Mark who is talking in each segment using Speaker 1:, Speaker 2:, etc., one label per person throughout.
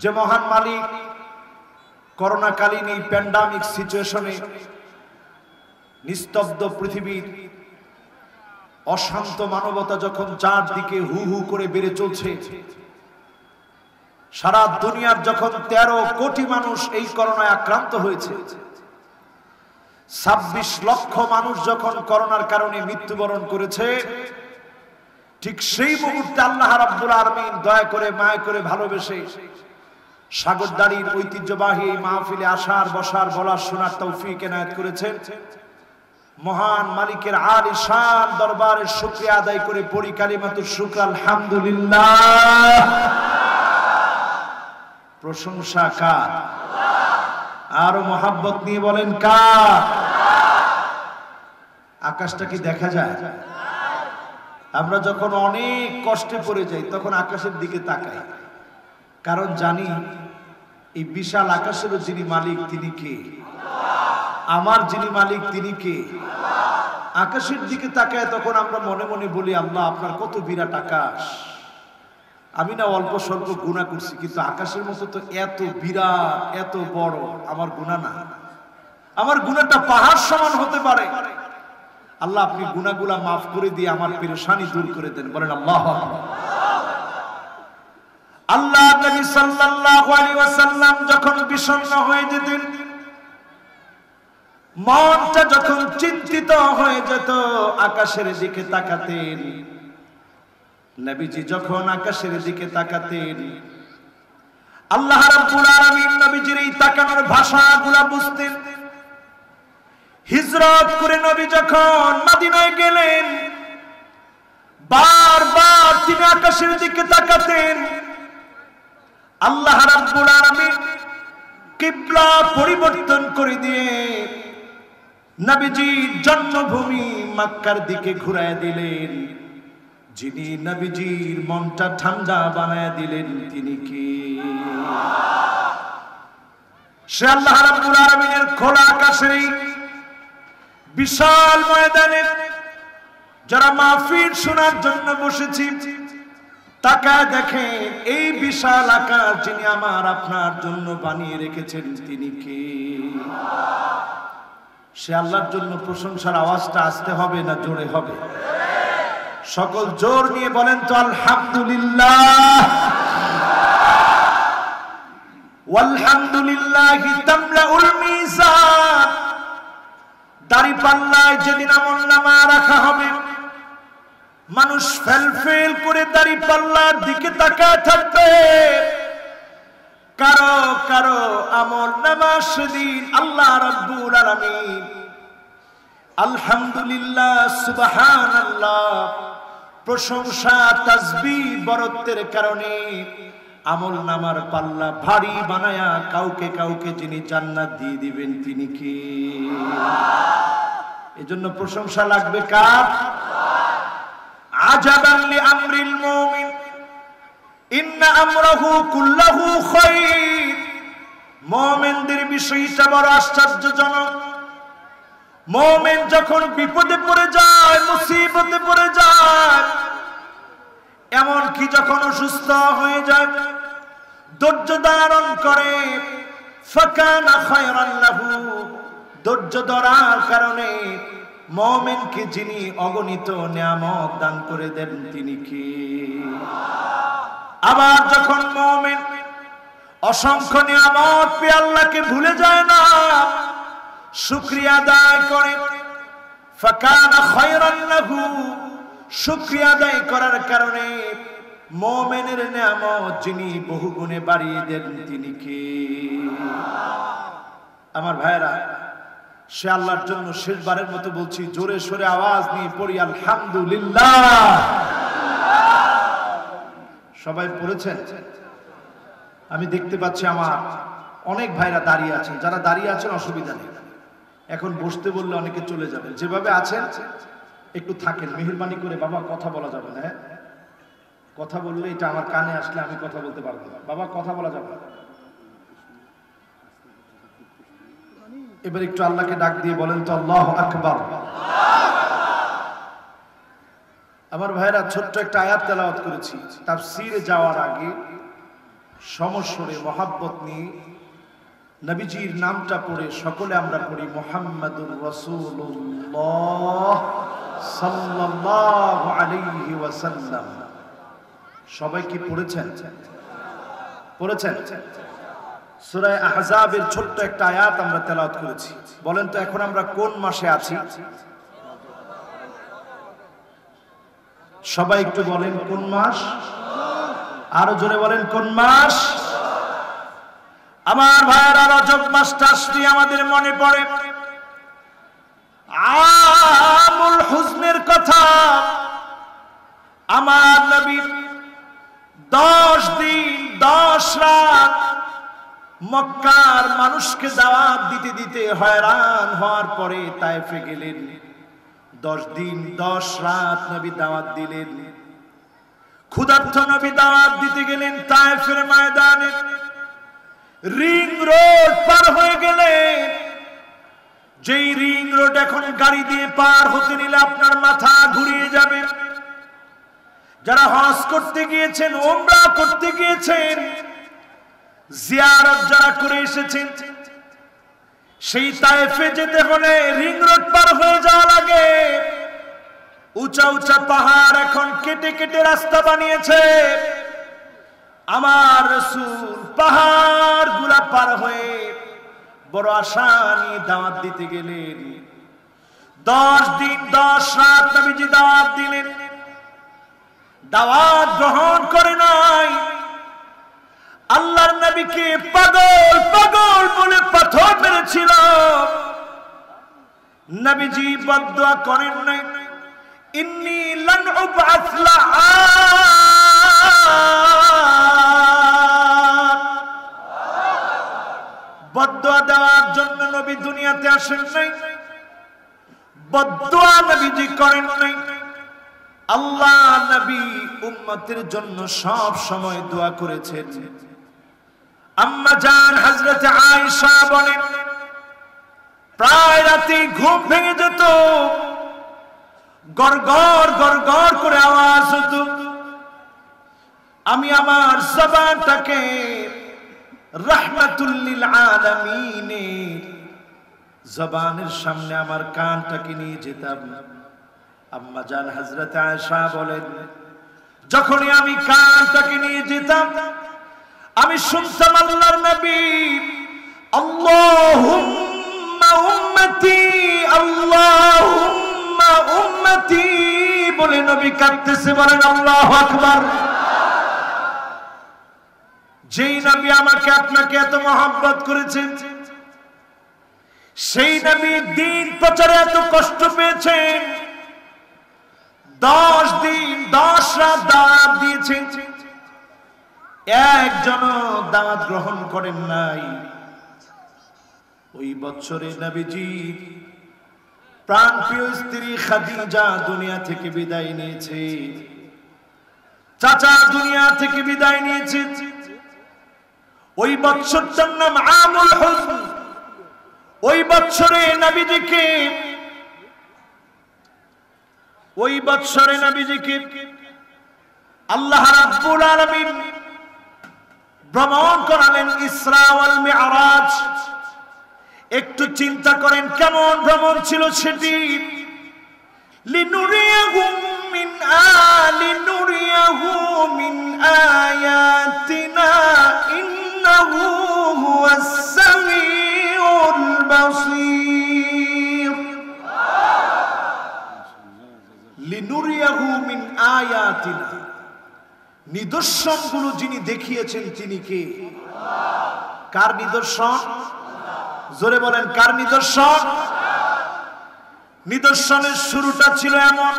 Speaker 1: যে মহান মালিক করোনাকালীন এই প্যান্ডামিক সিচুয়েশনে নিস্তব্ধ পৃথিবীর অশান্ত মানবতা যখন চারদিকে হু হু করে বেড়ে চলছে, সারা দুনিয়ার যখন 13 কোটি মানুষ এই করোনায় আক্রান্ত হয়েছে, 26 লক্ষ মানুষ যখন করোনার কারণে মৃত্যুবরণ করেছে, ঠিক সেই মুহূর্তে আল্লাহ রাব্বুল আলামিন দয়া করে মায়া করে ভালোবেসে সাগরদাড়ির ঐতিহ্যবাহী এই মাহফিলে আসার বসার বলার শোনার তৌফিক এনায়েত করেছেন। মহান মালিকের আলিশান দরবারে শুকরিয়া আদায় করে পড়ি কালিমাতুশ শুকর আলহামদুলিল্লাহ। প্রশংসা কার? আরো মোহাব্বত নিয়ে বলেন কার? আকাশটা কি দেখা যায়? আমরা যখন অনেক কষ্টে পড়ে যাই তখন আকাশের দিকে তাকাই, কারণ জানি এই বিশাল আকাশেরও যিনি মালিক তিনি কে, আমার যিনি মালিক তিনি কে। আকাশের দিকে তাকায় তখন আমরা মনে মনে বলি, আল্লাহ আপনার কত বিরাট আকাশ। আমি না অল্প স্বল্প গুনাহ করছি, কিন্তু আকাশের মতো তো এত বিরাট এত বড় আমার গুনাহ না। আমার গুনাহটা পাহাড় সমান হতে পারে। আল্লাহ আপনি গুনাহগুলা মাফ করে দিয়ে আমার পেরেশানি দূর করে দেন। বলেন আল্লাহু আকবার। আল্লাহ নবী সাল্লাল্লাহু আলাইহি ওয়াসাল্লাম যখন বিষণ্ণ হয়ে যেতেন, মনটা যখন চিন্তিত হয়ে যেত, আকাশের দিকে তাকাতেন। নবীজি যখন আকাশের দিকে তাকাতেন, আল্লাহ রাব্বুল আলামিন নবীজির এই তাকানোর ভাষাগুলো বুঝতেন। হিজরত করে নবী যখন মদিনায় গেলেন, বারবার তিনি আকাশের দিকে তাকাতেন। আল্লাহ রাব্বুল আলামিন কিবলা পরিবর্তন করে দিয়ে নবীজির জন্মভূমি মক্কার দিকে ঘুরায় দিলেন। যিনি নবীজির মনটা ঠান্ডা বানায় দিলেন তিনি কে? সে আল্লাহ রাব্বুল আলামিনের খোলা আকাশে বিশাল ময়দানে যারা মাহফিল শোনার জন্য বসেছি, তাকায় দেখেন এই বিশাল আকাশ যিনি আমার আপনার জন্য বানিয়ে রেখেছেন তিনি কে? সে আল্লাহর জন্য প্রশংসার আওয়াজটা আসতে হবে না জোরে হবে? সকল জোর নিয়ে বলেন তো আলহামদুলিল্লাহ। ওয়ালহামদুলিল্লাহি তামলাউল মিজান। দাড়িপাল্লায় যেদিন আমলনামা রাখা হবে, মানুষ ফেল করে দাড়িপাল্লার দিকে তাকায় থাকবে। কারো কারো আমলনামা সেদিন আল্লাহ রাব্বুল আলামিন আলহামদুলিল্লাহ সুবহানাল্লাহ প্রশংসা তাসবিহ বরত্বের কারণে আমলনামার পাল্লা ভারী বানায়া কাউকে কাউকে যিনি জান্নাত দিয়ে দিবেন তিনি কে? এজন্য প্রশংসা লাগবে কার? আজাবান লিআমরিল মুমিন ইন্না আমরাহু কুল্লাহু খায়র। মুমিনদের বিষয়টা বড় আশ্চর্যজনক। মুমিন যখন বিপদে পড়ে যায়, মুসিবতে পড়ে যায়, এমন কি যখন অসুস্থ হয়ে যায়, ধৈর্য ধারণ করে, ফাকানা খায়রান লাহু। ধৈর্য ধরার কারণে মুমিনকে যিনি অগণিত নিয়ামত দান করে দেন তিনি কে? আবার যখন মুমিন অসংখ্য নিয়ামত পেয়ে আল্লাহকে ভুলে যায় না, শুকরিয়া আদায় করে, ফাকানা খায়রান লাহু। শুকরিয়া আদায় করার কারণে মুমিনের নিয়ামত যিনি বহুগুণে বাড়িয়ে দেন তিনি কে? আমার ভাইরা, সে আল্লাহর জন্য শেষবারের মতো বলছি, জোরে সোরে আওয়াজ নিয়ে পড়ি আলহামদুলিল্লাহ। সবাই পড়েছেন? আমি দেখতে পাচ্ছি আমার অনেক ভাইরা দাঁড়িয়ে আছেন। যারা দাঁড়িয়ে আছেন অসুবিধা নেই, এখন বসতে বললে অনেকে চলে যাবেন। যেভাবে আছেন একটু থাকেন, মেহেরবানি করে। বাবা কথা বলা যাবে না, হ্যাঁ? কথা বললে এটা আমার কানে আসলে আমি কথা বলতে পারবো না। বাবা কথা বলা যাবে না। এবার একটু আল্লাহকে ডাক দিয়ে বলেন তো আল্লাহু আকবার। আমার ভাইরা, ছোট্ট একটা আয়াত তেলাওয়াত করেছি। তাফসীরে যাওয়ার আগে সমস্বরে মহাব্বত নিয়ে নবীজির নামটা পড়ে সকলে আমরা পড়ি মুহাম্মাদুর রাসূলুল্লাহ সাল্লাল্লাহু আলাইহি ওয়াসাল্লাম। সবাই কি পড়েছেন? পড়েছেন? সূরা আহজাবের ছোট্ট একটা আয়াত আমরা তেলাওয়াত করেছি। বলেন তো এখন আমরা কোন মাসে আছি? সবাই একটু বলেন কোন মাস? আরো জোরে বলেন কোন মাস? আমার ভাইয়েরা, রজব মাসটা আসলে আমাদের মনে পড়ে আমুল হুজনের কথা। আমার নবী 10 দিন 10 রাত মক্কার মানুষকে দাওয়াত দিতে দিতে হয়রান হওয়ার পরে তায়েফে গেলেন। 10 দিন 10 রাত নবী দাওয়াত দিলেন। ক্ষুধার্ত নবী দাওয়াত দিতে গেলেন তায়েফের ময়দানে। রিং রোড পার হয়ে গেলেন। যেই রিং রোড এখন গাড়ি দিয়ে পার হতে নিলে আপনার মাথা ঘুরিয়ে যাবে। যারা হজ করতে গিয়েছেন, উমরা করতে গিয়েছেন, জিয়ারত যারা করে এসেছেন, সেই তায়েফে যেতে হলে রিং রোড পার হয়ে যাওয়া লাগে। উঁচা উঁচা পাহাড় এখন কেটে কেটে রাস্তা বানিয়েছে। আমার রাসূল পাহাড় গুলা পার হয়ে বড় আশা নিয়ে দাওয়াত দিতে গেলেন। 10 দিন 10 রাত নবীজি দাওয়াত দিলেন। দাওয়াত গ্রহণ করে নাই। আল্লাহর নবীকে পাগল পাগল বলে পাথর মেরেছিল। নবীজি বদদুয়া করেন নাই, ইন্নী লান উবআস লাআন। বদদুয়া দেওয়ার জন্য নবী দুনিয়াতে আসেন নাই, বদদুয়া নবীজি করেন নাই। আল্লাহ নবী উম্মতের জন্য সব সময় দোয়া করেছেন। আম্মা জান হযরত আয়েশা বলেন, প্রায় রাতে ঘুম ভেঙে যেত, গড়গড় গড়গড় করে আওয়াজ হতো। আমি আমার জবানটাকে রাহমাতুল লিল আলামিনের জবানের সামনে আমার কানটাকে নিয়ে যেতাম। আম্মা জান হযরত আয়েশা বলেন, যখনই আমি কানটাকে নিয়ে যেতাম আমি শুনতাম আল্লাহর নবী আল্লাহুম্মা উম্মতি আল্লাহুম্মা উম্মতি বলে নবী কাঁদতেছে। বলেন আল্লাহু আকবার। যেই নবী আমাকে আপনাকে এত মহব্বত করেছেন, সেই নবী দ্বীন প্রচারে এত কষ্ট পেয়েছেন। 10 দিন 10 রাত দাওয়াত দিয়েছেন, একজন দাওয়াত গ্রহণ করেন নাই। ওই বছরে নবীজি প্রাণপ্রিয় স্ত্রী খাদিজা দুনিয়া থেকে বিদায় নিয়েছে, চাচা দুনিয়া থেকে বিদায় নিয়েছে। ওই বছরটার নাম আমুল হুজন। ওই বছরে নবীজিকে আল্লাহ রাব্বুল আলামিন ভ্রমণ করালেন, ইসরা ওয়াল মিরাজ। একটু চিন্তা করেন কেমন ভ্রমণ ছিল সেটি। লিনুরিয়াহু মিন আয়াতিনা ইন্নাহু হুয়াস সামিউল বাসীর। লিনুরিয়াহু মিন আয়াতিনা, নিদর্শনগুলো যিনি দেখিয়েছেন তিনি কে? কার নিদর্শন? জোরে বলেন কার নিদর্শন? নিদর্শনের শুরুটা ছিল এমন,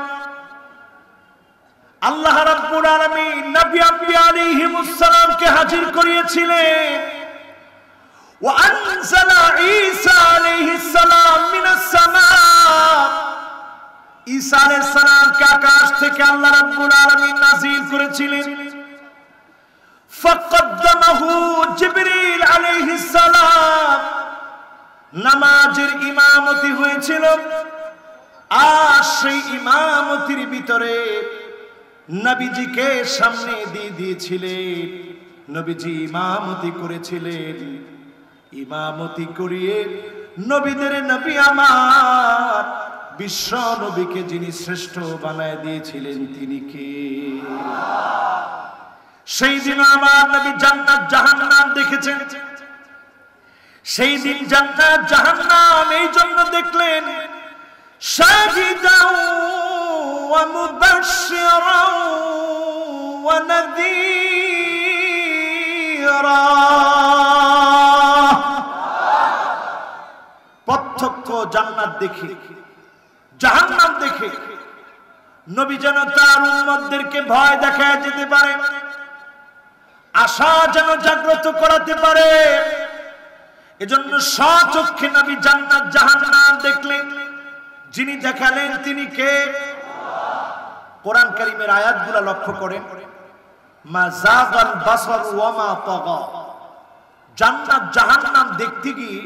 Speaker 1: আল্লাহ রাব্বুল আলামিন নবী আলাইহিস সালামকে হাজির করিয়েছিলেন। ওয়া আনজালা ঈসা আলাইহিস সালাম মিনাস সামা। ঈসা আলাইহিস সালামকে আকাশ থেকে আল্লাহ রাব্বুল আলামিন নাযিল করেছিলেন। ফাকাদ্দামাহু জিবরিল আলাইহিস সালাম নামাজের ইমামতি হয়েছিল। আর সেই ইমামতির ভিতরে নবীজিকে সামনে দিয়ে দিয়েছিলেন নবীজি ইমামতি করেছিলেন। ইমামতি করিয়ে নবীদের নবী আমার বিশ্ব নবীকে যিনি শ্রেষ্ঠ বানায় দিয়েছিলেন তিনি কে? সেই দিন আমার নবী জান্নাত জাহান্নাম দেখেছেন। সেই দিন জান্নাত জাহান্নাম এই জন্য দেখলেন, শাহিদাও ওয়া মুবাশশিরাও ওয়া নাযীরা, প্রত্যক্ষ জান্নাত দেখে জাহান্নাম দেখে নবী যেন তার উম্মতদেরকে ভয় দেখায় যেতে পারে, আশা যেন জাগ্রত করাতে পারে। এজন্য স্বচক্ষে নবী জান্নাত জাহান্নাম দেখলেন। যিনি দেখালেন তিনি কে? কোরআন কারীমের আয়াতগুলো লক্ষ্য করেন, মা যাগাল বাসার ওয়া মা তাগা। জান্নাত জাহান্নাম দেখতে গিয়ে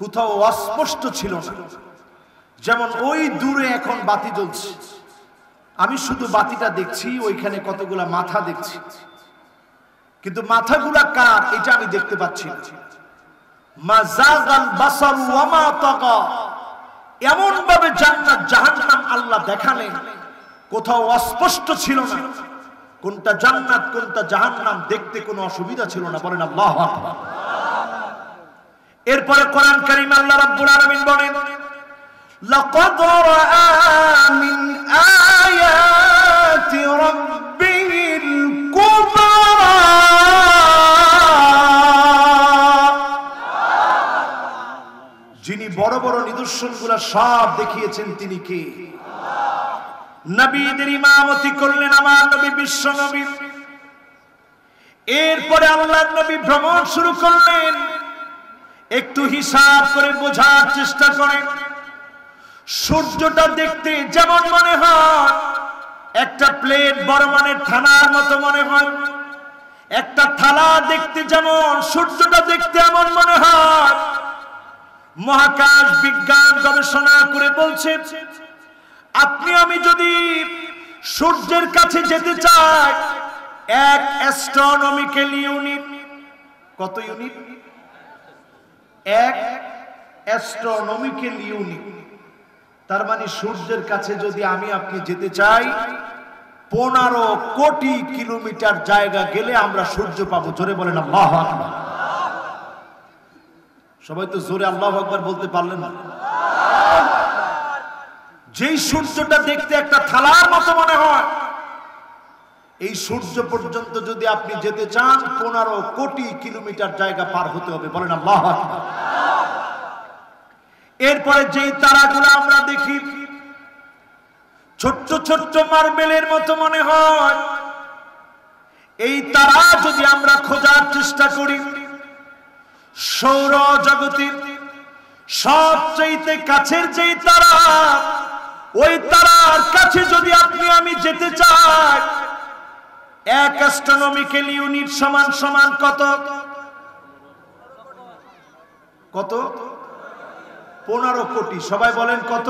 Speaker 1: কোথাও অস্পষ্ট ছিল না। যেমন ওই দূরে এখন বাতি জ্বলছে, আমি শুধু বাতিটা দেখছি, ওইখানে কতগুলা মাথা দেখছি, কিন্তু মাথাগুলা কার এটা আমি দেখতে পাচ্ছি না। মা যাগাল বাসার ওয়া মা তাগা, এমন ভাবে জান্নাত জাহান্নাম আল্লাহ দেখালেন, কোথাও অস্পষ্ট ছিল না। কোনটা জান্নাত কোনটা জাহান্নাম দেখতে কোনো অসুবিধা ছিল না। বলেন আল্লাহু আকবার। এরপরে কোরআন কারীম আল্লাহ রাব্বুল আলামিন বলেন, লাকাদ রাআ মিন আয়াতি রাব্বিহিল কুবরা। যিনি বড় বড় নিদর্শনগুলো সব দেখিয়েছেন তিনি কে? নবীদের ইমামতি করলেন আমার নবী বিশ্ব নবী। এরপরে আল্লাহর নবী ভ্রমণ শুরু করলেন। একটু হিসাব করে বোঝার চেষ্টা করেন, সূর্যটা দেখতে যেমন মনে হয় একটা প্লেট বড় মানের থানার মতো মনে হয়, একটা থালা দেখতে যেমন সূর্যটা দেখতে এমন মনে হয়। মহাকাশ বিজ্ঞান গবেষণা করে বলছে, আপনি আমি যদি সূর্যের কাছে যেতে চাই, এক অ্যাস্ট্রোনমিক্যাল ইউনিট, কত ইউনিট? এক অ্যাস্ট্রোনমিক্যাল ইউনিট। তার মানে সূর্যের কাছে যদি আমি আপনি যেতে চাই, 15 কোটি কিলোমিটার জায়গা গেলে আমরা সূর্য পাবো। জোরে বলেন আল্লাহু আকবার। সবাই তো জোরে আল্লাহু আকবার বলতে পারলেন না। যেই সূর্যটা দেখতে একটা থালার মতো মনে হয়, এই সূর্য পর্যন্ত যদি আপনি যেতে চান 15 কোটি কিলোমিটার জায়গা পার হতে হবে। বলেন আল্লাহু আকবার। এরপরে যেই তারাগুলো আমরা দেখি ছোট্ট ছোট্ট মার্বেলের মতো মনে হয়, এই তারা যদি আমরা খোঁজার চেষ্টা করি, সৌর জগতের সবচেয়ে কাছের যেই তারা, ওই তারার কাছে যদি আপনি আমি যেতে চাই, এক অ্যাস্ট্রোনমিক্যাল ইউনিট সমান সমান কত? কত? 15 কোটি। সবাই বলেন কত?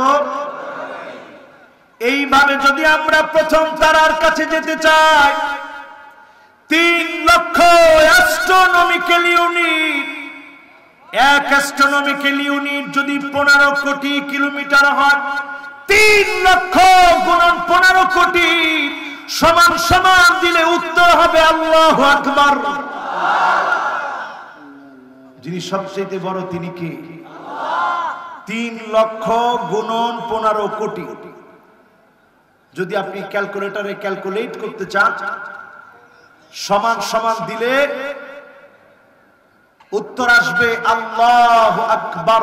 Speaker 1: এইভাবে যদি আমরা প্রথম তারার কাছে যেতে চাই, 3 লক্ষ অ্যাস্ট্রোনমিক্যাল ইউনিট। এক অ্যাস্ট্রোনমিক্যাল ইউনিট যদি 15 কোটি কিলোমিটার হয়, 3 লক্ষ গুণন 15 কোটি সমান সমান দিলে উত্তর হবে আল্লাহু আকবার। যিনি সবচেয়ে বড় তিনি কে? 3 লক্ষ গুণন 15 কোটি। যদি আপনি ক্যালকুলেটরে ক্যালকুলেট করতে চান, সমান সমান দিলে উত্তর আসবে আল্লাহু আকবার।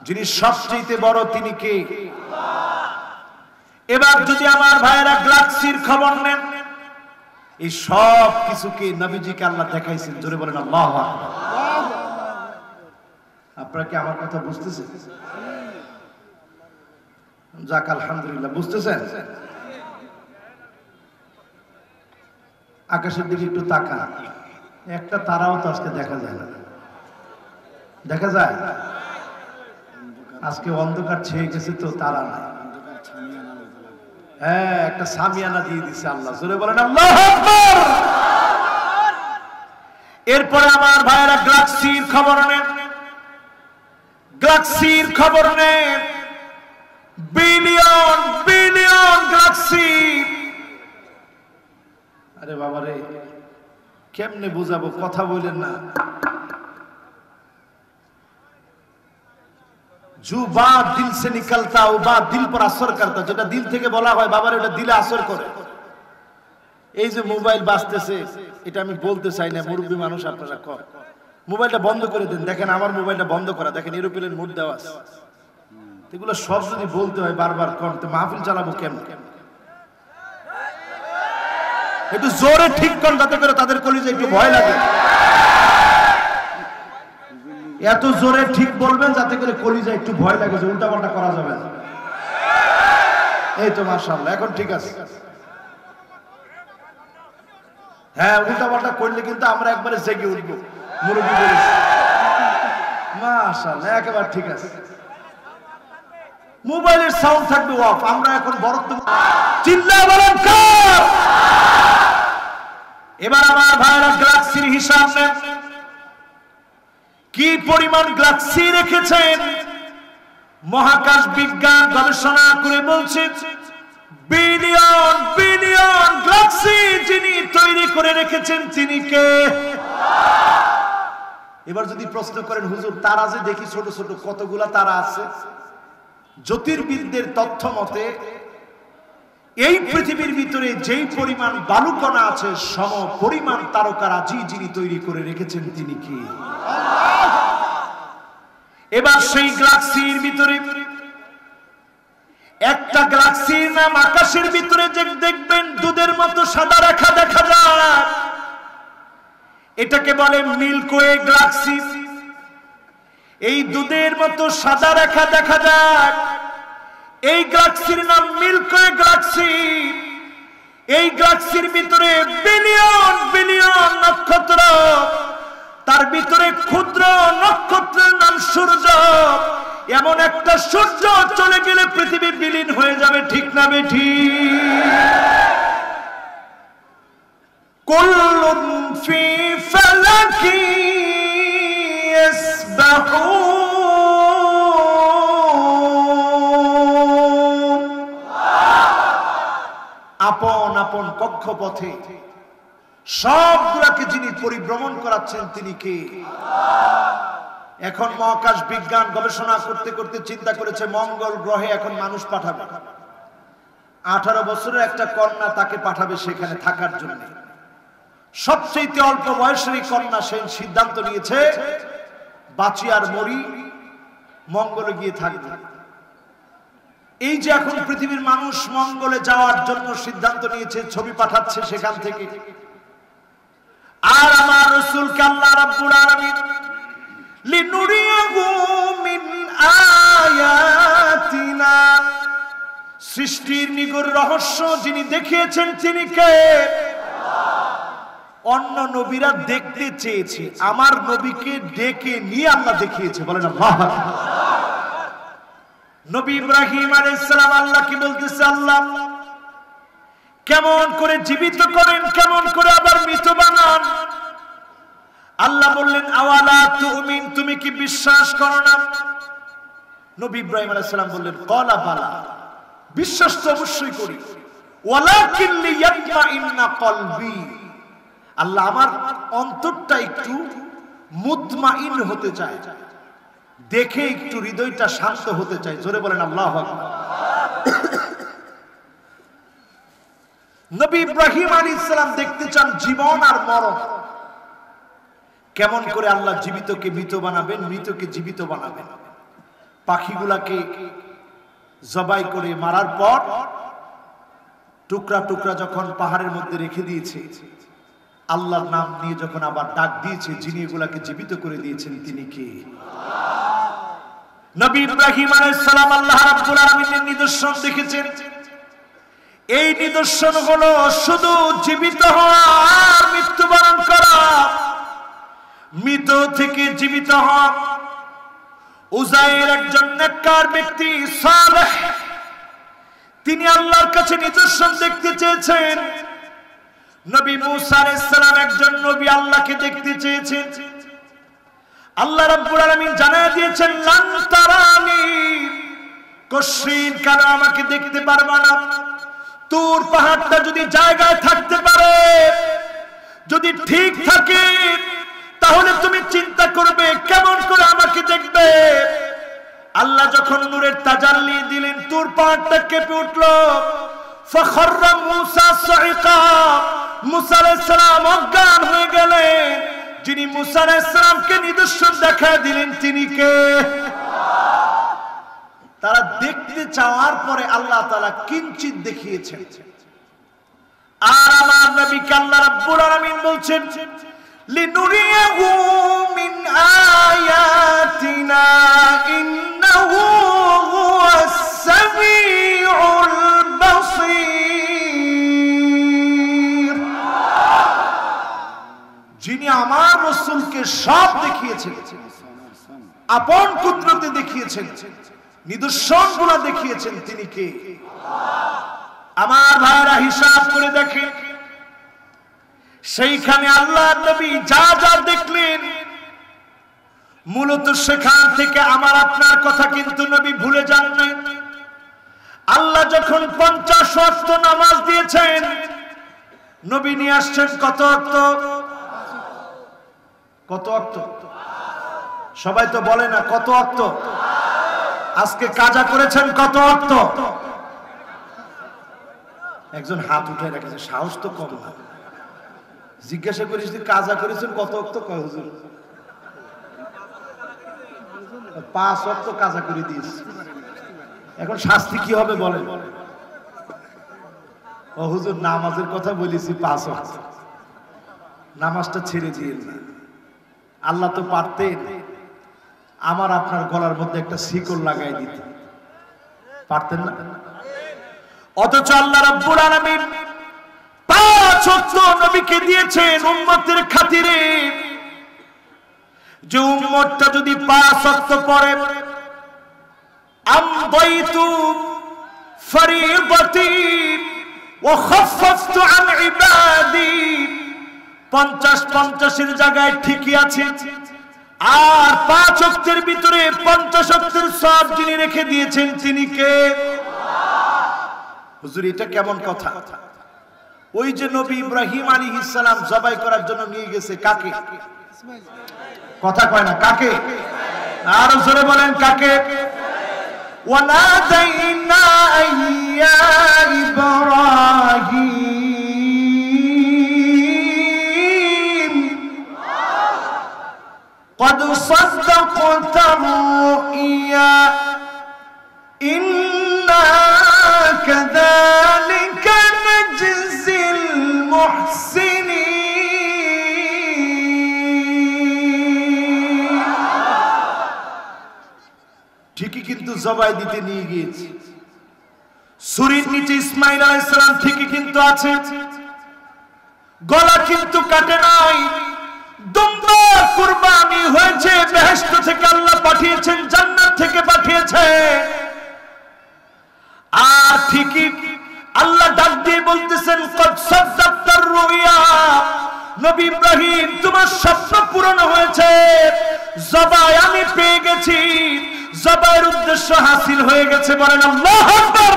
Speaker 1: যিনি সবচেয়ে বড় তিনি কে? এবার যদি আমার ভাইয়েরা গ্যালাক্সির খবর নেন, এই সব কিছুকে নবীজিকে আল্লাহ দেখাইছেন। জোরে বলেন আল্লাহু আকবার। আপনারা কি আমার কথা বুঝতেছেন? যাক আলহামদুলিল্লাহ, বুঝতেছেন? আকাশের দিকে একটু তাকান, একটা তারাও তো আজকে দেখা যায় না। দেখা যায়? আজকে অন্ধকার ছেয়ে গেছে তো তারা নাই। হ্যাঁ, একটা সামিয়ানা দিয়ে দিছে আল্লাহ। জোরে বলেন আল্লাহু আকবার। এরপরে আমার ভাইয়েরা গ্যালাক্সির খবর নেন, গ্যালাক্সির খবর নেন। Billion billion Galaxy. আরে বাবারে কেমনে বুঝাবো, কথা বলেন না। जो बात दिल से निकलता वो बात दिल पर असर करता, যেটা দিল থেকে বলা হয় বাবার এটা দিলে আসর করে। এই যে মোবাইল বাজতেছে, এটা আমি বলতে চাই না, মুরব্বী মানুষ আপনারা কর, মোবাইলটা বন্ধ করে দেন। দেখেন আমার মোবাইলটা বন্ধ করা, দেখেন এরোপ্লেন মোড দেওয়া আছে। এগুলো সব যদি বলতে হয় বারবার কর, তো মাহফিল চালাবো কেমন? একটু জোরে ঠিক কর, যাতে করে তাদের কলিজে একটু ভয় লাগে। এত জোরে ঠিক বলবেন যাতে করে কলিজা একটু ভয় লাগে, যে উল্টাপাল্টা করা যাবে না। এই তো মাশাআল্লাহ, এখন ঠিক আছে। হ্যাঁ, উল্টাপাল্টা করলে কিন্তু আমরা একবারে জেগে উঠবো, মুরব্বি বলেছে। মাশাআল্লাহ, একেবারে ঠিক আছে। মোবাইলের সাউন্ড থাকবে অফ, আমরা এখন বরত্ব চিল্লা বলেন কার। এবার আমার ভাইরা গ্যালাক্সির হিসাব নেন, কি পরিমাণ গ্যালাক্সি রেখেছেন। মহাকাশ বিজ্ঞান গবেষণা করে বলছে বিলিয়ন বিলিয়ন গ্যালাক্সি যিনি তৈরি করে রেখেছেন তিনি কে? এবার যদি প্রশ্ন করেন হুজুর তারা যে দেখি ছোট ছোট কতগুলা তারা আছে, জ্যোতির্বিদদের তথ্য মতে এই পৃথিবীর ভিতরে যেই পরিমাণ বালুকণা আছে সম পরিমাণ তারকারাজি যিনি তৈরি করে রেখেছেন তিনি কি? এবার সেই গ্যালাক্সির ভিতরে একটা গ্যালাক্সির নাম আকাশের ভিতরে যে দেখবেন দুধের মতো সাদা রেখা দেখা যায়, এটাকে বলে মিল্কি ওয়ে গ্যালাক্সি। এই দুধের মতো সাদা রেখা দেখা যায়, এই গ্যালাক্সির নাম মিল্কি ওয়ে গ্যালাক্সি। এই গ্যালাক্সির ভিতরে বিলিয়ন বিলিয়ন নক্ষত্র, তার ভিতরে ক্ষুদ্র নক্ষত্রের নাম সূর্য। এমন একটা সূর্য চলে গেলে পৃথিবী বিলীন হয়ে যাবে, ঠিক না বেঠিক? কুল্লুন ফি ফালাকি ইয়াসবাহুন। আপন আপন কক্ষপথে সবগুলাকে যিনি পরিভ্রমণ করাচ্ছেন তিনি কে? এখন মহাকাশ বিজ্ঞান গবেষণা করতে করতে চিন্তা করেছে মঙ্গল গ্রহে এখন মানুষ পাঠাবে। 18 বছরের একটা কন্যা তাকে পাঠাবে সেখানে থাকার জন্য। সবচেয়ে অল্প বয়সের কন্যা সেই সিদ্ধান্ত নিয়েছে বাঁচি আর মরি, মঙ্গলে গিয়ে থাকবে। এই যে এখন পৃথিবীর মানুষ মঙ্গলে যাওয়ার জন্য সিদ্ধান্ত নিয়েছে, ছবি পাঠাচ্ছে সেখান থেকে। আর আমার রাসূলকে আল্লাহ রাব্বুল আলামিন লিনুরিয়াহু মিন আয়াতিনা, সৃষ্টির নিগূঢ় রহস্য যিনি দেখিয়েছেন তিনি কে? অন্য নবীরা দেখতে চেয়েছে, আমার নবীকে ডেকে নিয়ে আল্লাহ দেখিয়েছে। বলেন আল্লাহ। নবী ইব্রাহিম আলাইহিস সালাম আল্লাহকে বলতেছে, আল্লাহ কেমন করে জীবিত করেন, কেমন করে আবার মৃত বানান? আল্লাহ বললেন আওয়ালা তুমিন, তুমি কি বিশ্বাস করো না? নবী ইব্রাহিম আলাইহিস সালাম বললেন ক্বালা বালা, বিশ্বাস তো অবশ্যই করি। ওয়ালাকিন লিয়াতমাইন্না কলবি, আল্লাহ আমার অন্তরটা একটু মুতমাইন হতে চায়, দেখে একটু হৃদয়টা শান্ত হতে চায়। জোরে বলেন আল্লাহু আকবার। নবী ইব্রাহিম আলাইহিস সালাম দেখতে চান জীবন আর মরণ, কেমন করে আল্লাহ জীবিতকে মৃত বানাবেন, মৃতকে জীবিত বানাবেন। পাখিগুলাকে জবাই করে মারার পর টুকরা টুকরা যখন পাহাড়ের মধ্যে রেখে দিয়েছে, আল্লাহর নাম নিয়ে যখন আবার ডাক দিয়েছে, যিনি এগুলাকে জীবিত করে দিয়েছেন তিনি কে? নবী ইব্রাহিম আলাইহিস সালাম আল্লাহ রাব্বুল আলামিনের নিদর্শন দেখেছেন। এই নিদর্শন হলো শুধু জীবিত হওয়া আর মৃত্যুবরণ করা, মৃত থেকে জীবিত হওয়া। উজাইর একজন নেককার ব্যক্তি সালেহ, তিনি আল্লাহর কাছে নিদর্শন দেখতে চেয়েছেন। নবী মুসা আলাইহিস সালাম একজন নবী আল্লাহকে দেখতে চেয়েছেন। আল্লাহ রাব্বুল আলামিন জানায় দিয়েছেন লান তারানি, কশিন কারো আমাকে দেখতে পারবা না। তুর পাহাড়টা যদি জায়গায় থাকতে পারে, যদি ঠিক থাকে, তাহলে তুমি চিন্তা করবে কেমন করে আমাকে দেখবে। আল্লাহ যখন নূরের তাজাল্লি দিলেন, তুর পাহাড়টা কেঁপে উঠল। ফাখররা মূসা সাইকা, মূসা আলাইহিস সালাম অজ্ঞান হয়ে গেলেন। যিনি মূসা আলাইহিস সালামকে নিদর্শন দেখায় দিলেন তিনি কে? তারা দেখতে চাওয়ার পরে আল্লাহ তাআলা কিঞ্চিত দেখিয়েছেন। আর আমার নবীকে আল্লাহ রাব্বুল আলামিন বলছেন লিনুরিয়াহু মিন আয়াতিনা ইন্নাহু হুয়াস সামিউল বাসীর। যিনি আমার রাসূলকে সব দেখিয়েছেন, আপন কুদরতে দেখিয়েছেন, নিদর্শনগুলো দেখিয়েছেন, তিনি কে? আমার ভাইরা হিসাব করে দেখেন, সেইখানে আল্লাহ নবী যা যা দেখলেন, মূলত সেখান থেকে আমার আপনার কথা কিন্তু নবী ভুলে যান নাই। আল্লাহ যখন 50 ওয়াক্ত নামাজ দিয়েছেন, নবী নিয়ে আসছেন কত ওয়াক্ত? কত ওয়াক্ত? সবাই তো বলে না কত ওয়াক্ত। আজকে কাজা করেছেন কত ওয়াক্ত? একজন হাত উঠায় রেখেছে, সাহস তো কম না। জিজ্ঞাসা করিস কাজা করেছেন কত ওয়াক্ত? কয় হুজুর 5 ওয়াক্ত কাজা করে দিয়েছে। এখন শাস্তি কি হবে বলেন? ও হুজুর নামাজের কথা বলেছি 5 ওয়াক্ত, নামাজটা ছেড়ে দিয়ে না। আল্লাহ তো পারতেন আমার আপনার গলার মধ্যে একটা শিকল লাগাই দিতে, পারতেন না? অথচ আল্লাহ রাব্বুল আলামিন 5 ওয়াক্ত নবীকে দিয়েছেন উম্মতের খাতিরে। যে উম্মতটা যদি 5 ওয়াক্ত পড়ে, আমদাইতু ফরিদাতি ওয়া খাফফতু আন ইবাদি, 50 এর জায়গায় ঠিকই আছে। আর 5 ওয়াক্তের ভিতরে 50 ওয়াক্তের সওয়াব যিনি রেখে দিয়েছেন তিনি কে? হুজুর এটা কেমন কথা? ওই যে নবী ইব্রাহিম আলাইহিস সালাম জবাই করার জন্য নিয়ে গেছে কাকে? কথা কয় না কাকে? আর জোরে বলেন কাকে? ওয়ানাদাইনা ইয়া ইব্রাহিম قد صدقت الرؤيا إنا كذلك نجزي المحسنين। ঠিকই কিন্তু জবাই দিতে নিয়ে গিয়েছে। ছুরির নিচে ইসমাঈল আলাইহিস সালাম ঠিকই কিন্তু আছে, গলা কিন্তু কাটে নাই। দুম্বা কুরবানি হয়েছে, বেহেশত থেকে আল্লাহ পাঠিয়েছেন, জান্নাত থেকে পাঠিয়েছে। আর ঠিকই আল্লাহ ডাক দিয়ে বলতেছেন কদ সাদ্দাক্তার রুইয়া, নবী ইব্রাহিম তোমার স্বপ্ন পূরণ হয়েছে, জবাই আমি পেয়ে গেছি, জবাইয়ের উদ্দেশ্য হাসিল হয়ে গেছে। বলেন আল্লাহু আকবার।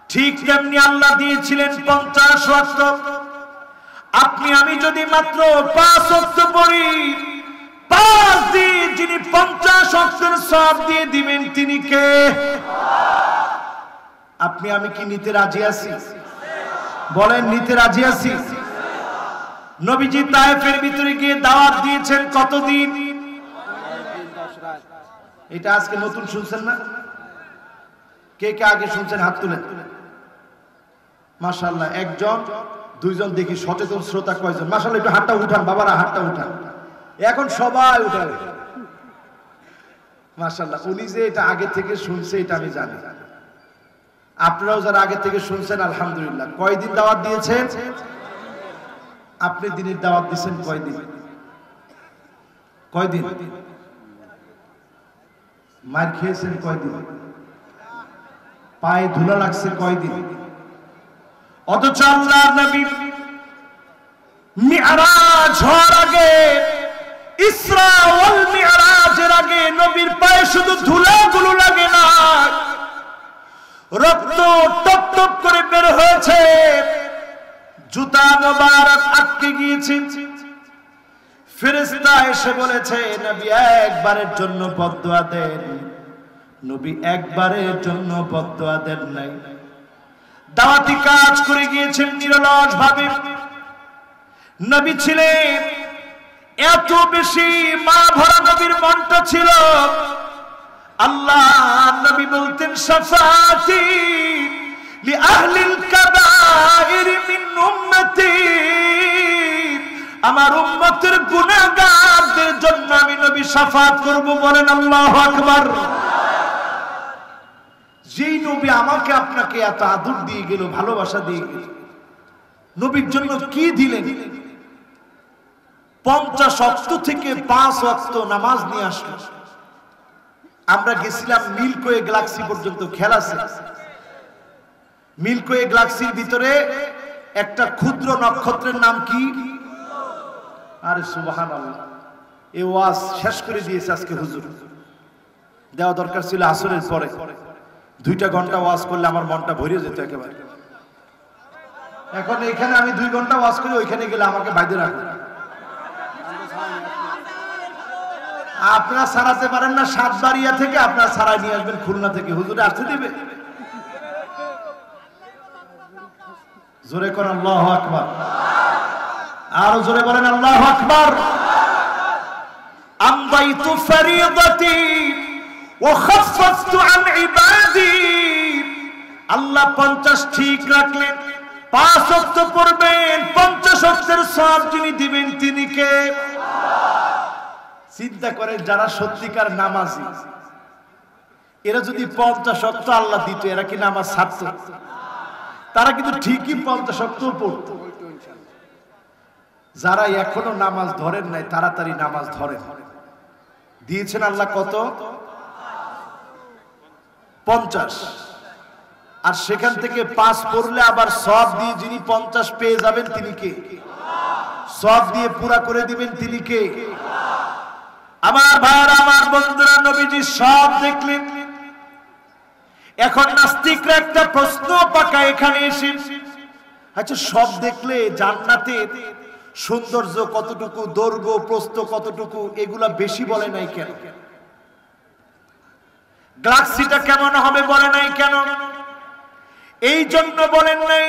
Speaker 1: ঠিক তেমনি আল্লাহ দিয়েছিলেন 50 ওয়াক্ত। আপনি আমি যদি মাত্র 5 ওয়াক্ত পড়ি, 5 দিন যিনি 50 ওয়াক্তের সওয়াব দিয়ে দিবেন তিনি কে? আপনি আমি কি নিতে রাজি আছি? বলেন নিতে রাজি আছি? নবীজি তায়েফের ভিতরে গিয়ে দাওয়াত দিয়েছেন কতদিন? এটা আজকে নতুন শুনছেন না? কে কে আগে শুনছেন হাত তুলেন। মাশাআল্লাহ, একজন দুইজন দেখি সচেতন শ্রোতা কয়জন? মাশাআল্লাহ, একটু হাতটা উঠান বাবারা, হাতটা উঠান। এখন সবাই উঠাবে। মাশাআল্লাহ, উনি যে এটা আগে থেকে শুনছে এটা আমি জানি। আপনারাও যারা আগে থেকে শুনছেন আলহামদুলিল্লাহ। কয়দিন দাওয়াত দিয়েছেন? আপনি দিনের দাওয়াত দিয়েছেন কয়দিন? কয়দিন? মার খেয়েছেন কয়দিন? পায়ে ধুলা লাগছে কয়দিন? অথচ আল্লাহর নবী মিরাজ হওয়ার আগে ইসরা ওয়াল মিরাজের আগে নবীর পায়ে শুধু ধুলাগুলো লাগে না, রক্ত টপ টপ করে বের হয়েছে, জুতা মোবারক আটকে গিয়েছে। ফেরেশতা এসে বলেছে নবী একবারের জন্য বদদুয়া দেন। নবী একবারের জন্য বদদুয়া দেন নাই, দাওয়াতি কাজ করে গিয়েছেন নিরলস ভাবে। নবী ছিলেন এত বেশি মা ভরা নবীর মনটা ছিল, আল্লাহ নবী বলতেন শাফাতি লি আহলিল কাবাইর মিন উম্মতি, আমার উম্মতের গুনাহগারদের জন্য আমি নবী শাফাত করব। বলেন আল্লাহু আকবার। যেই নবী আমাকে আপনাকে এত আদর দিয়ে গেল, ভালোবাসা দিয়ে গেল, নবীর জন্য কি দিলেন? 50 ওয়াক্ত থেকে 5 ওয়াক্ত নামাজ নিয়ে আসলো। আমরা গেছিলাম মিল্কওয়ে গ্যালাক্সি পর্যন্ত, খেলা আছে। মিল্কওয়ে গ্যালাক্সির ভিতরে একটা ক্ষুদ্র নক্ষত্রের নাম কি? আরে সুবহানাল্লাহ, এই ওয়াজ শেষ করে দিয়েছে আজকে হুজুর। দেওয়া দরকার ছিল আসরের পরে, 2টা ঘন্টা ওয়াজ করলে আমার মনটা ভরে যেত একেবারে। এখন এখানে আমি 2 ঘন্টা ওয়াজ করি, ওইখানে গেলে আমাকে বাইরে রাখবে। আপনারা সারাতে পারেন না, সাতবাড়িয়া থেকে আপনারা সারাই নিয়ে আসবেন খুলনা থেকে, হুজুরে আসতে দিবে? জোরে করেন আল্লাহু আকবার, আরো জোরে বলেন আল্লাহু আকবার। আমদাইতু ফরিয়দাতি ওয়া খাফফতু আন ইবাদি, আল্লাহ 50 ঠিক রাখলেন, 5 ওয়াক্ত পড়বেন, 50 ওয়াক্তের সওয়াব যিনি দিবেন তিনি কে? চিন্তা করেন, যারা সত্যিকার নামাজি এরা যদি 50 ওয়াক্ত আল্লাহ দিত, এরা কি নামাজ ছাড়ত? তারা কিন্তু ঠিকই 50 ওয়াক্ত পড়তো। যারা এখনো নামাজ ধরেন নাই, তাড়াতাড়ি নামাজ ধরেন। দিয়েছেন আল্লাহ কত? 50। আর সেখান থেকে 5 পড়লে আবার সওয়াব দিয়ে যিনি 50 পেয়ে যাবেন তিনি কে? সওয়াব দিয়ে পুরা করে দিবেন তিনি কে? আমার ভাইরা, আমার বন্ধুরা, নবীজি সব দেখলেন। এখন নাস্তিকরা একটা প্রশ্ন পাকা এখানে এসে, আচ্ছা সব দেখলে জান্নাতে সৌন্দর্য কতটুকু, দৈর্ঘ্য প্রস্থ কতটুকু, এগুলা বেশি বলে নাই কেন? গ্যালাক্সিটা কেমন হবে বলে নাই কেন? এই জন্য বলেন নাই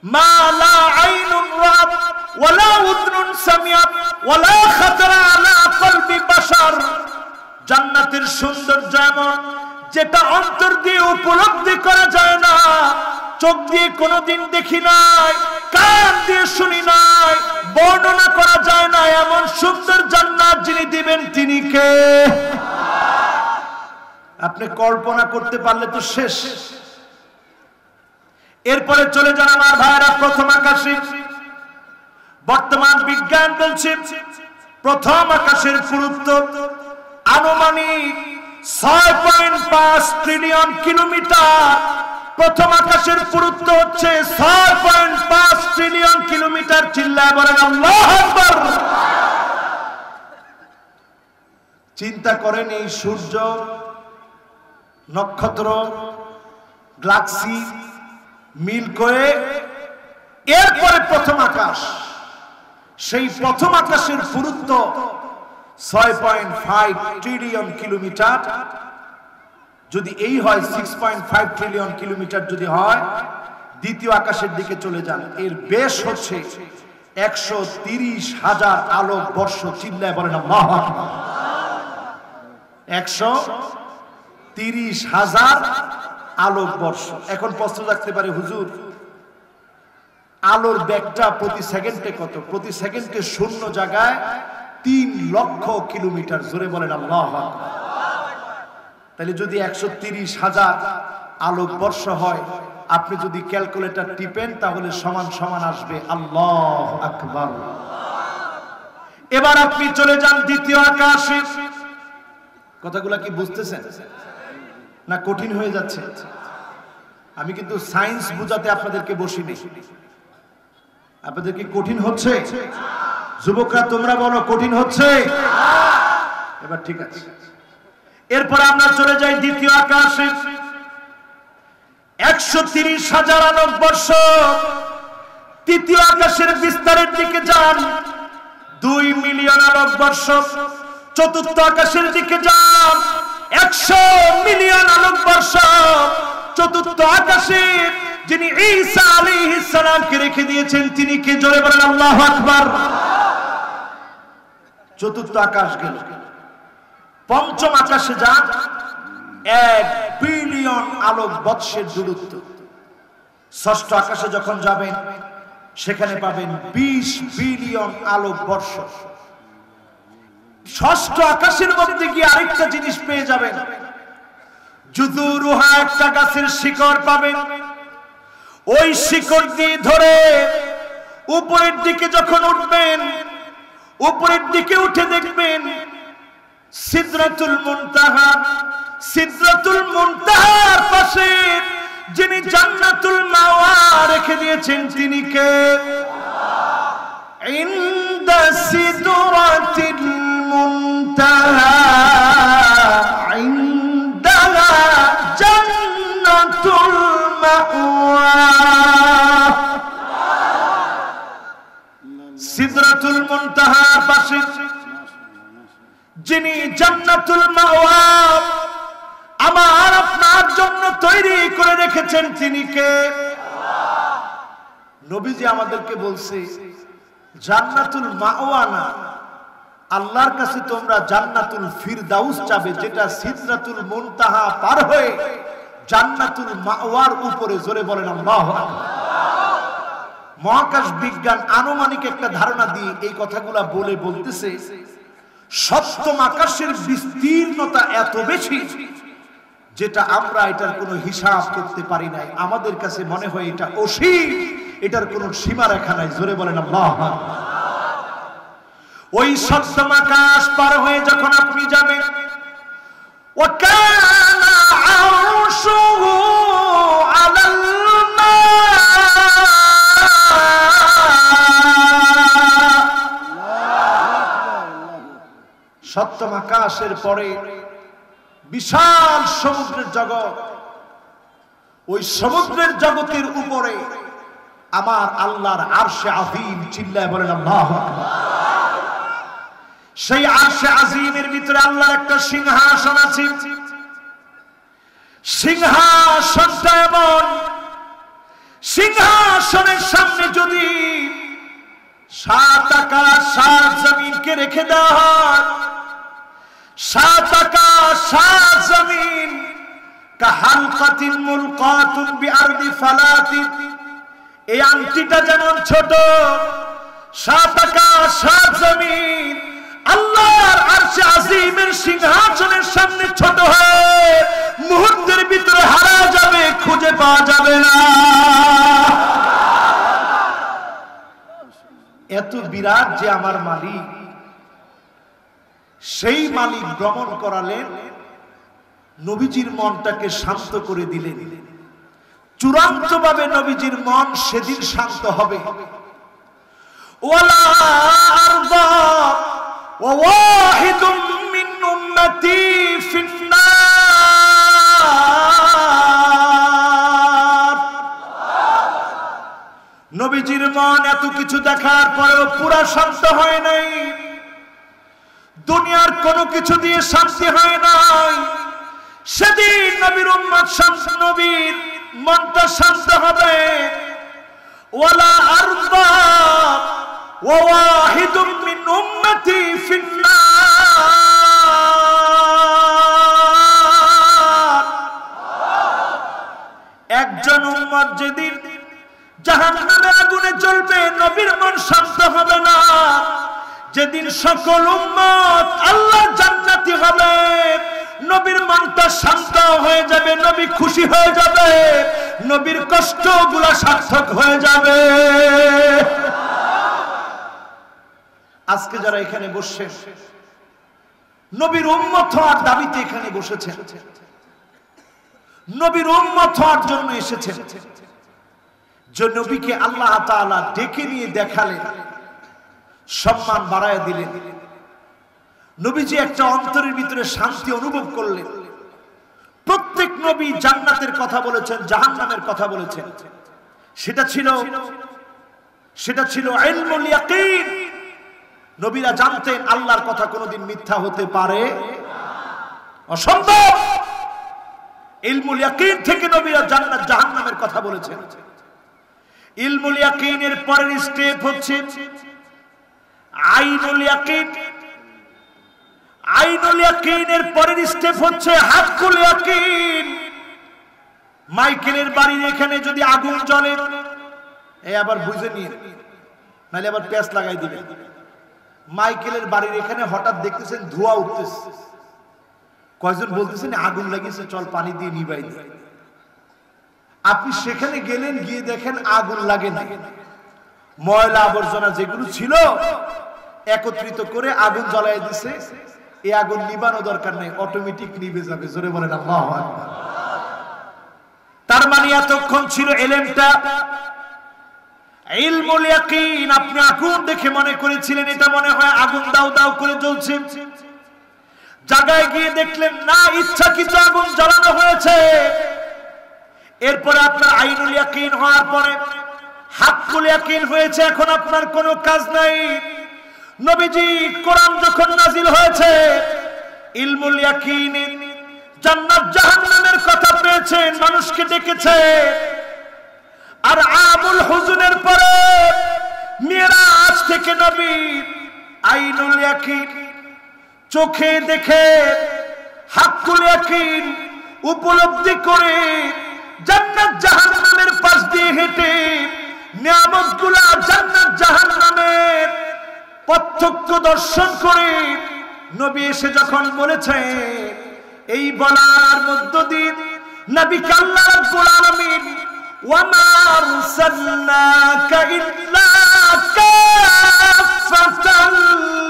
Speaker 1: মা লা আইনুন রাআত ওয়ালা উযনুন সামিআত ওয়ালা খাতারা আলা কলবি বাশার। জান্নাতের সৌন্দর্য এমন যেটা অন্তর দিয়ে উপলব্ধি করা যায় না, চোখ দিয়ে কোনোদিন দেখি নাই, কান দিয়ে শুনি নাই, বর্ণনা করা যায় না। এমন সুন্দর জান্নাত যিনি দিবেন তিনি কে? আপনি কল্পনা করতে পারলে তো শেষ। এরপরে চলে যান আমার ভাইরা প্রথম আকাশে। বর্তমান বিজ্ঞান বলছে প্রথম আকাশের পুরুত্ব আনুমানিক 6.5 ট্রিলিয়ন কিলোমিটার। প্রথম আকাশের পুরুত্ব হচ্ছে 6.5 ট্রিলিয়ন কিলোমিটার। চিল্লায় বলেন আল্লাহু আকবার। চিন্তা করেন, এই সূর্য, নক্ষত্র, গ্যালাক্সি, মিল্কওয়ে, এরপরে প্রথম আকাশ। সেই প্রথম আকাশের পুরুত্ব 6.5 ট্রিলিয়ন কিলোমিটার। যদি এই হয় 6.5 ট্রিলিয়ন কিলোমিটার যদি হয়, দ্বিতীয় আকাশের দিকে চলে যান, এর বেশ হচ্ছে 130,000 আলোক বর্ষ। চিল্লায় বলেন আল্লাহু আকবার। 130,000 আলোক বর্ষ। এখন প্রশ্ন রাখতে পারে, হুজুর আলোর বেগটা প্রতি সেকেন্ডে কত? প্রতি সেকেন্ডে শূন্য জায়গায় 3 লক্ষ কিলোমিটার। জোরে বলেন আল্লাহু আকবার। তাহলে যদি 130,000 আলোক বর্ষ হয়, আপনি যদি ক্যালকুলেটর টিপেন তাহলে সমান সমান আসবে। আল্লাহু আকবার। এবার আপনি চলে যান দ্বিতীয় আকাশে। কথাগুলা কি বুঝতেছেন না কঠিন হয়ে যাচ্ছে? আমি কিন্তু সায়েন্স বুঝাতে আপনাদেরকে বসিনি। আপনাদের কি কঠিন হচ্ছে? যুবকরা তোমরা বলো কঠিন হচ্ছে? এবার ঠিক আছে। এরপর আমরা চলে যাই দ্বিতীয় আকাশে। 130,000 আলোকবর্ষ তৃতীয় আকাশের বিস্তারের দিকে যান, 2 মিলিয়ন আলোকবর্ষ। চতুর্থ আকাশের দিকে যান, 100 মিলিয়ন আলোকবর্ষ। চতুর্থ আকাশে যিনি ঈসা আলাইহিস সালামকে রেখে দিয়েছেন তিনি কে? জোরে বলেন আল্লাহু আকবার। চতুর্থ আকাশ গেল। পঞ্চম আকাশে যান, 1 বিলিয়ন আলোক বৎসরের দূরত্ব। ষষ্ঠ আকাশে যখন যাবেন সেখানে পাবেন 20 বিলিয়ন আলোক বর্ষ। ষষ্ঠ আকাশের মধ্যে গিয়ে আরেকটা জিনিস পেয়ে যাবেন, জুযুরুহা, একটা গাছের শিকড় পাবেন। ওই শিকড় দিয়ে ধরে উপরের দিকে যখন উঠবেন, উপরের দিকে উঠে দেখবেন সিদরাতুল মুনতাহা। সিদরাতুল মুনতাহার পাশে যিনি জান্নাতুল মাওয়া রেখে দিয়েছেন তিনি কে? ইনদা সিদরাতিল মুনতাহা ইনদাহা জান্নাতুল মাওয়া। সিদরাতুল মুনতাহার পাশে যিনি জান্নাতুল মাওয়া আমার আপনার জন্য তৈরি করে রেখেছেন তিনি কে? নবীজি আমাদেরকে বলছে জান্নাতুল মাওয়া না, আল্লাহর কাছে তোমরা জান্নাতুল ফিরদাউস চাবে, যেটা সিদরাতুল মুনতাহা পার হয়ে জান্নাতুল মাওয়ার উপরে। জোরে বলেন আল্লাহু আকবার। মহাকাশ বিজ্ঞান আনুমানিক একটা ধারণা দিয়ে এই কথাগুলা বলতেছে সপ্তম আকাশের বিস্তীর্ণতা এত বেশি যেটা আমরা এটার কোনো হিসাব করতে পারি নাই। আমাদের কাছে মনে হয় এটা অসীম, এটার কোনো সীমা রেখা নাই। জোরে বলেন আল্লাহু আকবার। ওই সপ্তম আকাশ পার হয়ে যখন আপনি যাবেন, ওয়াকানা আরশুহু আলাল মা, সপ্তম আকাশের পরে বিশাল সমুদ্রের জগৎ। ওই সমুদ্রের জগতের উপরে আমার আল্লাহর আরশে আযীম। চিল্লায় বলেন আল্লাহু আকবার। সেই আরশে আযীমের ভিতরে আল্লাহর একটা সিংহাসন আছে। সিংহাসনটা এমন, সিংহাসনের সামনে যদি 7 আকাশ 7 জমিনকে রেখে দেওয়া হয়, 7 আকাশ 7 জমিন কাহালকাতিন মুলকাতুন বিআরদি ফালাতিন, এই আংটিটা যেমন ছোট, 7 আকাশ 7 জমিন আল্লাহর আরশে আযীমের সিংহাসনের সামনে ছোট হয়ে মুহূর্তের ভিতরে হারা যাবে, খুঁজে পাওয়া যাবে না। এত বিরাট যে আমার মালিক, সেই মালিক ভ্রমণ করালেন, নবীজির মনটাকে শান্ত করে দিলেন। চূড়ান্ত ভাবে নবীজির মন সেদিন শান্ত হবে। ওয়ালা আরদা ওয়া ওয়াহিদুম মিন উম্মতি ফিন্নার। নবীজির মন এত কিছু দেখার পরেও পুরা শান্ত হয় নাই। দুনিয়ার কোনো কিছু দিয়ে শান্তি হয় নাই। সেদিন নবীর উম্মত শান্ত, নবীর মনটা শান্ত হবে। ওয়ালা আরদা ওয়া ওয়াহিদুম মিন উম্মতি ফিন্নার। একজন উম্মত যেদিন জাহান্নামের আগুনে জ্বলবে, নবীর মন শান্ত হবে না। যেদিন সকল উম্মত আল্লাহ জান্নাতি হবে, নবীর মনটা শান্ত হয়ে যাবে, নবী খুশি হয়ে যাবে, নবীর কষ্টগুলো সার্থক হয়ে যাবে। আজকে যারা এখানে বসছেন নবীর উম্মত হওয়ার দাবিতে এখানে বসেছেন, নবীর উম্মত হওয়ার জন্য এসেছেন, যে নবীকে আল্লাহ তাআলা ডেকে নিয়ে দেখালেন সম্মান বাড়ায় দিলেন। নবীজি একটা অন্তরের ভিতরে শান্তি অনুভব করলেন। প্রত্যেক নবী জান্নাতের কথা বলেছেন, জাহান্নামের কথা বলেছেন। সেটা ছিল ইলমুল ইয়াকিন। নবীরা জানতেন আল্লাহর কথা কোনোদিন মিথ্যা হতে পারে অসম্ভব। ইলমুল ইয়াকিন থেকে নবীরা জান্নাত জাহান্নামের কথা বলেছেন। ইলমুল ইয়াকিনের পরের স্টেপ হচ্ছে আইনুল ইয়াকিন। আইনুল ইয়াকিনের পরের স্টেপ হচ্ছে হাক্কুল ইয়াকিন। মাইকেলের বাড়ির এখানে যদি আগুন জ্বলে, এই আবার বুঝে নিয়ে নাহলে আবার প্যাঁচ লাগাই দিবে। মাইকেলের বাড়ির এখানে হঠাৎ দেখতেছেন ধোঁয়া উঠতেছে, কয়জন বলতেছেন আগুন লাগিয়েছে, চল পানি দিয়ে নিভাই দিই। আপনি সেখানে গেলেন, গিয়ে দেখেন আগুন লাগে না। ময়লা আবর্জনা যেগুলো ছিল একত্রিত করে আগুন জ্বালাই দিছে। এই আগুন নিবানো দরকার নাই, অটোমেটিক নিভে যাবে। জোরে বলেন আল্লাহু আকবার। তার মানে এতক্ষণ ছিল ইলমটা ইলমুল ইয়াকিন। আপনি আগুন দেখে মনে করেছিলেন এটা মনে হয় আগুন দাও দাও করে জ্বলছে। জায়গায় গিয়ে দেখলেন না, ইচ্ছাকৃত আগুন জ্বালানো হয়েছে। এরপরে আপনার আইনুল ইয়াকিন হওয়ার পরে হাক্কুল ইয়াকিন হয়েছে। এখন আপনার কোনো কাজ নাই। নবীজি কোরআন যখন নাজিল হয়েছে, ইলমুল ইয়াকিন জান্নাত জাহান্নামের কথা পেয়েছেন, মানুষকে ডেকেছে। আর আমুল হুজুনের পরে মিরাজ থেকে নবী আইনুল ইয়াকিন চোখে দেখে হাক্কুল ইয়াকিন উপলব্ধি করে জান্নাত জাহান্নামের পাশ দিয়ে হেঁটে নিয়ামতগুলা জান্নাত জাহান্নামের পার্থক্য দর্শন করে নবী এসে যখন বলেছে, এই বলার মধ্য দিয়ে নবীকে আল্লাহ রাব্বুল আলামিন ওয়া মা আরসালনাকা ইল্লা কাফাতাল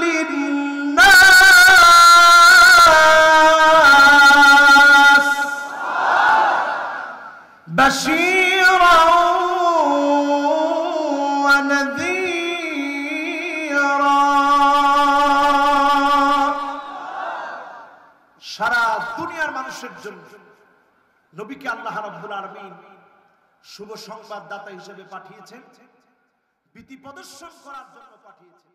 Speaker 1: লিন-নাস বাশীরা ওয়া নাযীরা। সারা দুনিয়ার মানুষের জন্য নবীকে আল্লাহ রাব্বুল আলামিন শুভ সংবাদদাতা হিসেবে পাঠিয়েছেন, ভীতি প্রদর্শন করার জন্য পাঠিয়েছেন।